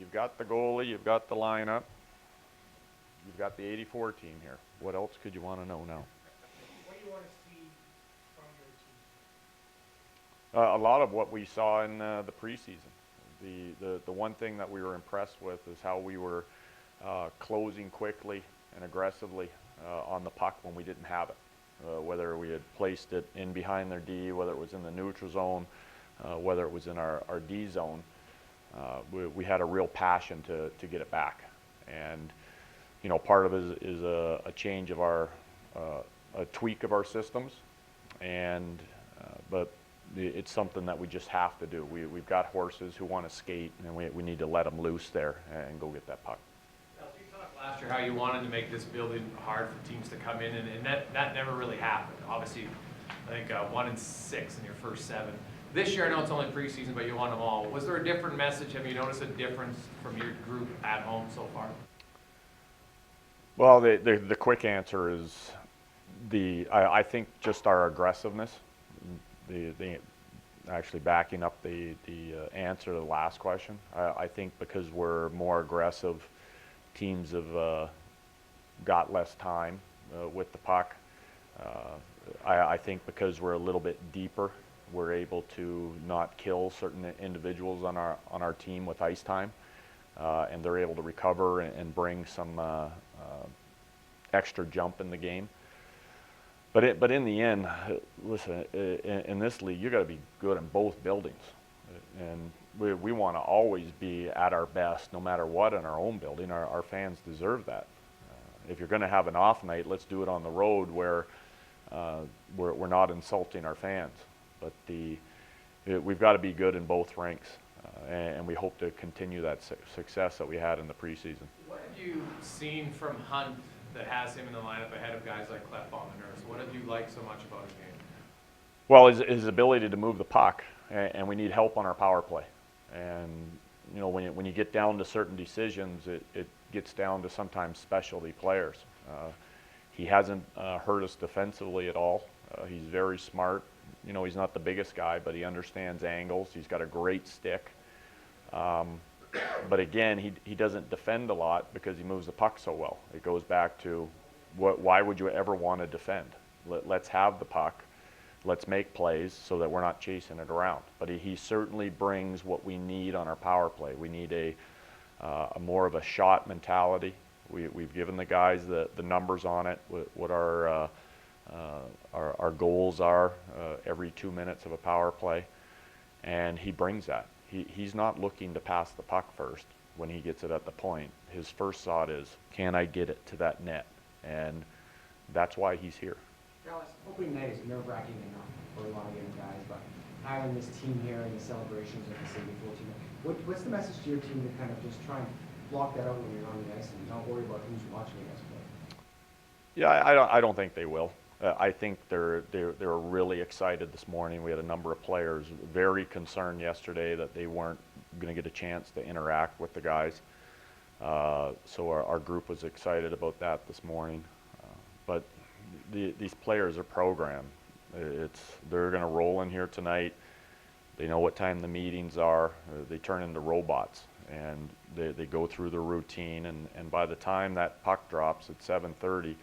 you've got the goalie, you've got the lineup, you've got the 84 team here. What else could you want to know now? What do you want to see from your A lot of what we saw in the preseason. The one thing that we were impressed with is how we were closing quickly and aggressively on the puck when we didn't have it. Whether we had placed it in behind their D, whether it was in the neutral zone, whether it was in our D zone, we had a real passion to get it back. And you know, part of it is a change of our, a tweak of our systems, and but it's something that we just have to do. We've got horses who want to skate, and we need to let them loose there and go get that puck. Now, so you talked last year how you wanted to make this building hard for teams to come in, and that never really happened. Obviously, I think 1-6 in your first 7. This year, I know it's only preseason, but you won them all. Was there a different message? Have you noticed a difference from your group at home so far? Well, the quick answer is I think just our aggressiveness. The actually backing up the answer to the last question. I think because we're more aggressive, teams have got less time with the puck. I think because we're a little bit deeper, we're able to not kill certain individuals on our team with ice time, and they're able to recover and bring some extra jump in the game. But in the end, listen, in this league, you got to be good in both buildings, and we want to always be at our best, no matter what, in our own building. Our fans deserve that. If you're going to have an off night, let's do it on the road where we're not insulting our fans. But we've got to be good in both rinks, and we hope to continue that success that we had in the preseason. What have you seen from Hunt that has him in the lineup ahead of guys like Klefbom and Nurse? What have you liked so much about his game? Well, his ability to move the puck, and we need help on our power play. And you know, when you get down to certain decisions, it gets down to sometimes specialty players. He hasn't hurt us defensively at all. He's very smart. You know, he's not the biggest guy, but he understands angles. He's got a great stick. But again, he doesn't defend a lot because he moves the puck so well. It goes back to why would you ever want to defend? Let's have the puck. Let's make plays so that we're not chasing it around. But he certainly brings what we need on our power play. We need a more of a shot mentality. We've given the guys the numbers on it, what our goals are every 2 minutes of a power play, and he brings that. He's not looking to pass the puck first when he gets it at the point. His first thought is, can I get it to that net? And that's why he's here. Dallas, opening night is nerve-wracking enough for a lot of young guys, but having this team here and the celebrations of the City 14, what's the message to your team to kind of just try and block that out when you're on the ice and not worry about who's watching you guys play? Yeah, I don't think they will. I think they're really excited this morning. We had a number of players very concerned yesterday that they weren't going to get a chance to interact with the guys. So our group was excited about that this morning. But these players are programmed. They're going to roll in here tonight. They know what time the meetings are. They turn into robots, and they go through the routine. And by the time that puck drops at 7:30,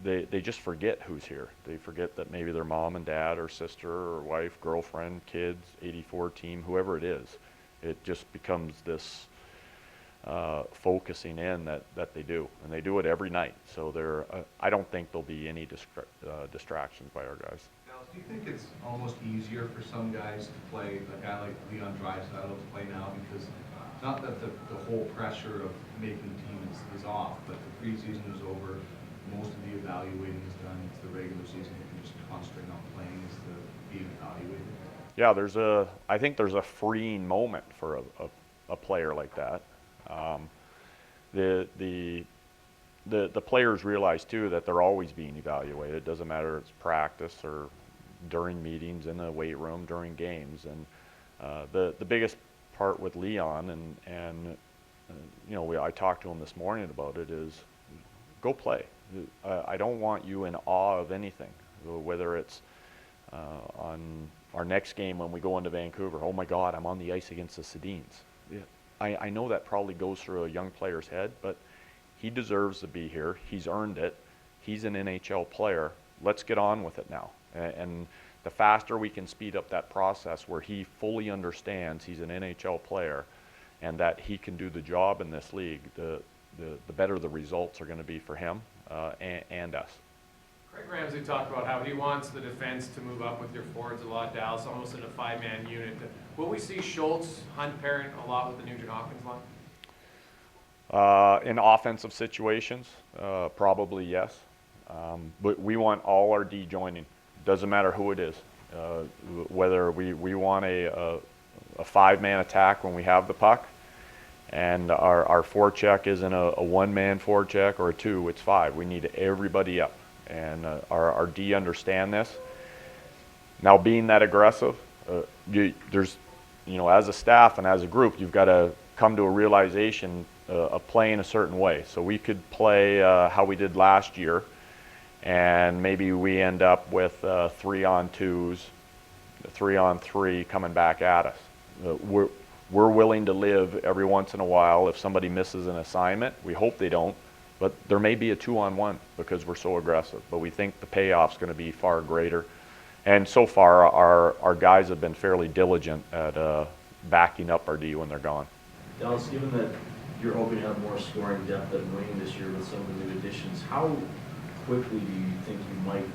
they just forget who's here. They forget that maybe their mom and dad or sister or wife, girlfriend, kids, 84 team, whoever it is. It just becomes this focusing in that they do, and they do it every night. So I don't think there'll be any distractions by our guys. Dallas, do you think it's almost easier for some guys to play, a guy like Leon Draisaitl to play now, because not that the whole pressure of making the team is off, but the preseason is over, most of the evaluating is done, it's the regular season, you can just concentrate on playing as the being evaluated? Yeah, I think there's a freeing moment for a player like that. The players realize too that they're always being evaluated. It doesn't matter if it's practice or during meetings in the weight room during games. And the biggest part with Leon and you know, I talked to him this morning about it is go play. I don't want you in awe of anything, whether it's on our next game when we go into Vancouver. Oh my God, I'm on the ice against the Sedins. Yeah, I know that probably goes through a young player's head, but he deserves to be here. He's earned it. He's an NHL player. Let's get on with it now. And the faster we can speed up that process where he fully understands he's an NHL player and that he can do the job in this league, the better the results are going to be for him and us. Craig Ramsey talked about how he wants the defense to move up with your forwards a lot, Dallas, almost in a five-man unit. Will we see Schultz, Hunt pairing a lot with the Nugent-Hopkins line? In offensive situations, probably yes. But we want all our D joining. Doesn't matter who it is. Whether we want a five-man attack when we have the puck, and our forecheck isn't a one-man forecheck or a two, it's five. We need everybody up. And our D understand this. Now, being that aggressive, there's, as a staff and as a group, you've got to come to a realization of playing a certain way. So we could play how we did last year, and maybe we end up with 3-on-2s, 3-on-3 coming back at us. We're willing to live every once in a while if somebody misses an assignment. We hope they don't. But there may be a 2-on-1 because we're so aggressive. But we think the payoff's going to be far greater. And so far, our guys have been fairly diligent at backing up our D when they're gone. Dallas, given that you're hoping to have more scoring depth at wing this year with some of the new additions, how quickly do you think you might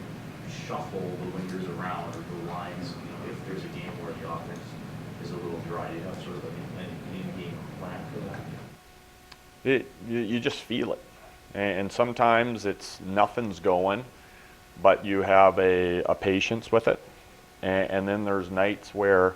shuffle the wingers around or the lines, if there's a game where the offense is a little dry? Do you have sort of an in-game plan for that? You just feel it. And sometimes it's nothing's going, but you have a patience with it. And then there's nights where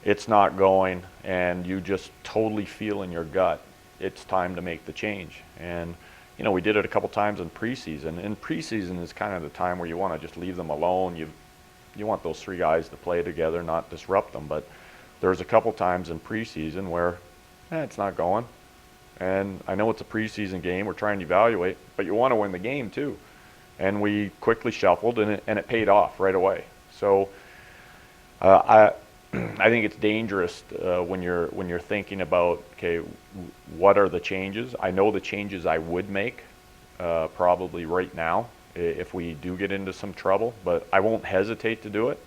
it's not going and you just totally feel in your gut it's time to make the change. And we did it a couple times in preseason. And preseason is kind of the time where you want to just leave them alone. You want those three guys to play together, not disrupt them. But there's a couple times in preseason where it's not going. And I know it's a preseason game, we're trying to evaluate, but you want to win the game too. And we quickly shuffled, and it paid off right away. So I think it's dangerous when you're thinking about, okay, what are the changes? I know the changes I would make probably right now if we do get into some trouble, but I won't hesitate to do it.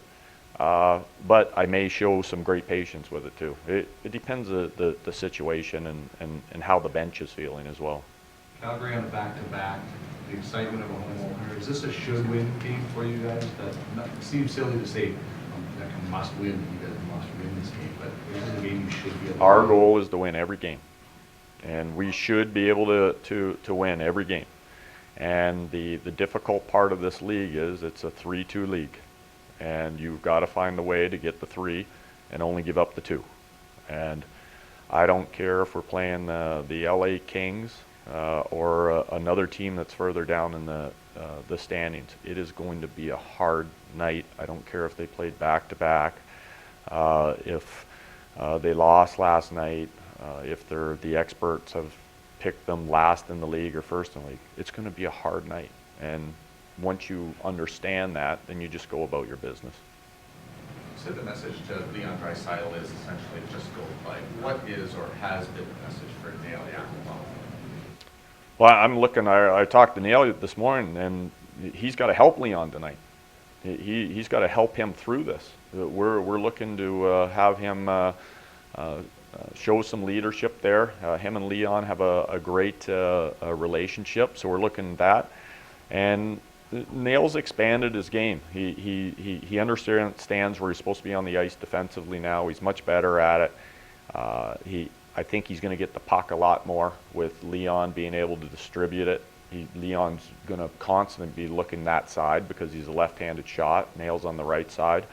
But I may show some great patience with it too. It depends the situation and how the bench is feeling as well. Calgary on a back-to-back, the excitement of a home opener. Is this a should-win game for you guys? It seems silly to say that can must win. You guys must win this game, but this is a game you should be able to Our win. goal is to win every game, and we should be able to win every game. And the difficult part of this league is it's a 3-2 league. And you've got to find a way to get the 3 and only give up the 2. And I don't care if we're playing the LA Kings or another team that's further down in the standings. It is going to be a hard night. I don't care if they played back-to-back, if they lost last night, if the experts have picked them last in the league or first in the league. It's going to be a hard night. And once you understand that, then you just go about your business. So the message to Leon Draisaitl is essentially just go play. What is or has been the message for Dale Yakupov? Well, I'm looking, I talked to Neil this morning, and he's got to help Leon tonight. He's got to help him through this. We're looking to have him show some leadership there. Him and Leon have a great relationship, so we're looking at that. And Nail's expanded his game. He understands where he's supposed to be on the ice defensively now. He's much better at it. I think he's going to get the puck a lot more with Leon being able to distribute it. Leon's going to constantly be looking that side because he's a left-handed shot. Nail's on the right side.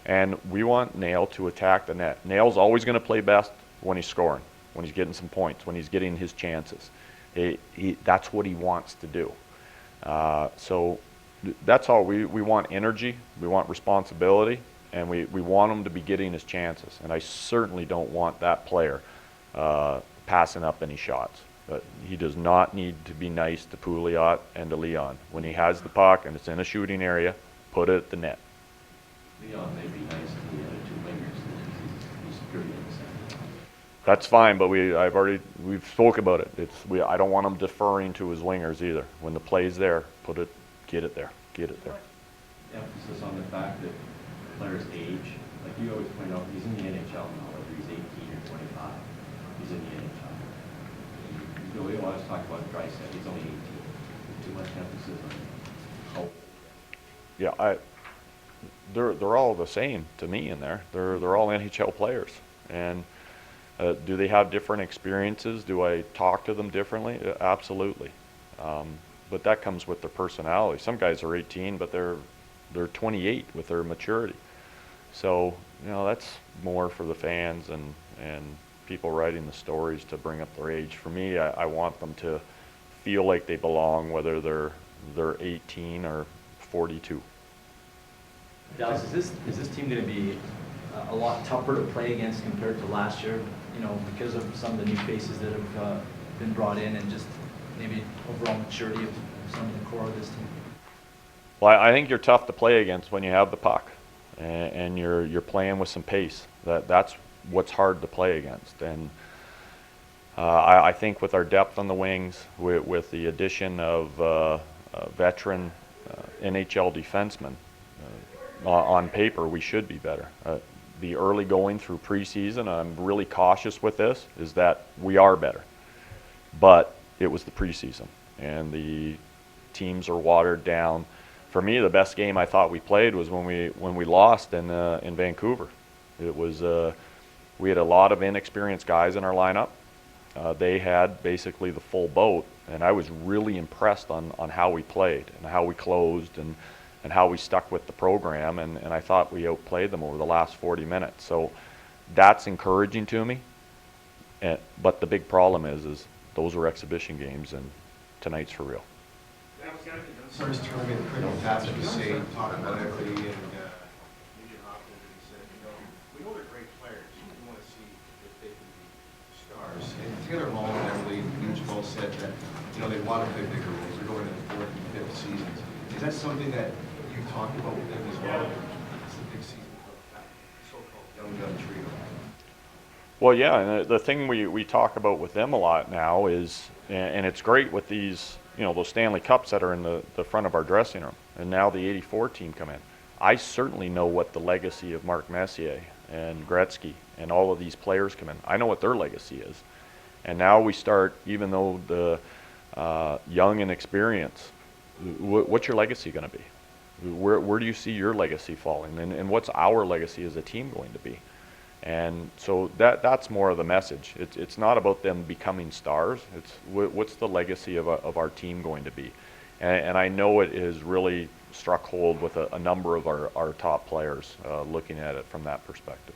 And we want Nail to attack the net. Nail's always going to play best when he's scoring, when he's getting some points, when he's getting his chances. That's what he wants to do. So that's all. We want energy, we want responsibility, and we want him to be getting his chances. And I certainly don't want that player passing up any shots. But he does not need to be nice to Pouliot and to Leon. When he has the puck and it's in a shooting area, put it at the net. Leon may be nice to the other two wingers. He's pretty in the center. That's fine, but we've spoke about it. I don't want him deferring to his wingers either. When the play's there, get it there. Emphasis on the fact that players age. Like you always point out, he's in the NHL now, whether he's 18 or 25. He's in the NHL. We always talk about Drysdale, he's only 18. Too much emphasis on how. Yeah, they're all the same to me in there. They're all NHL players, and do they have different experiences? Do I talk to them differently? Absolutely, but that comes with their personality. Some guys are 18, but they're 28 with their maturity. So that's more for the fans and people writing the stories to bring up their age. For me, I want them to feel like they belong, whether they're 18 or 42. Dallas, is this team going to be a lot tougher to play against compared to last year? Because of some of the new faces that have been brought in, and just maybe overall maturity of some of the core of this team. Well, I think you're tough to play against when you have the puck, and you're playing with some pace. That's what's hard to play against, and I think with our depth on the wings, with the addition of veteran NHL defensemen, on paper we should be better. The early going through preseason, I'm really cautious with this, is that we are better, but it was the preseason, and the teams are watered down. For me, the best game I thought we played was when we lost in Vancouver. It was we had a lot of inexperienced guys in our lineup. They had basically the full boat, and I was really impressed on how we played and how we closed and how we stuck with the program, and I thought we outplayed them over the last 40 minutes. So that's encouraging to me. But the big problem is those are exhibition games, and tonight's for real. First tournament, Patrick was saying, talking about equity, and Nugent Hopkins, and he said, we know they're great players. We want to see if they can be stars. And Taylor Hall and Emily and Nugent both said that, they want to play bigger roles. They're going into 4th and 5th seasons. Is that something that you talked about with them as well? It's a big season for that so-called young gun trio. Well, yeah, and the thing we talk about with them a lot now is, and it's great with these, those Stanley Cups that are in the front of our dressing room, and now the '84 team come in. I certainly know what the legacy of Mark Messier and Gretzky and all of these players come in. I know what their legacy is. And now we start, even though the young and experienced, what's your legacy going to be? Where do you see your legacy falling? And what's our legacy as a team going to be? And so that's more of the message. It's not about them becoming stars. It's what's the legacy of our team going to be? And I know it has really struck hold with a number of our top players looking at it from that perspective.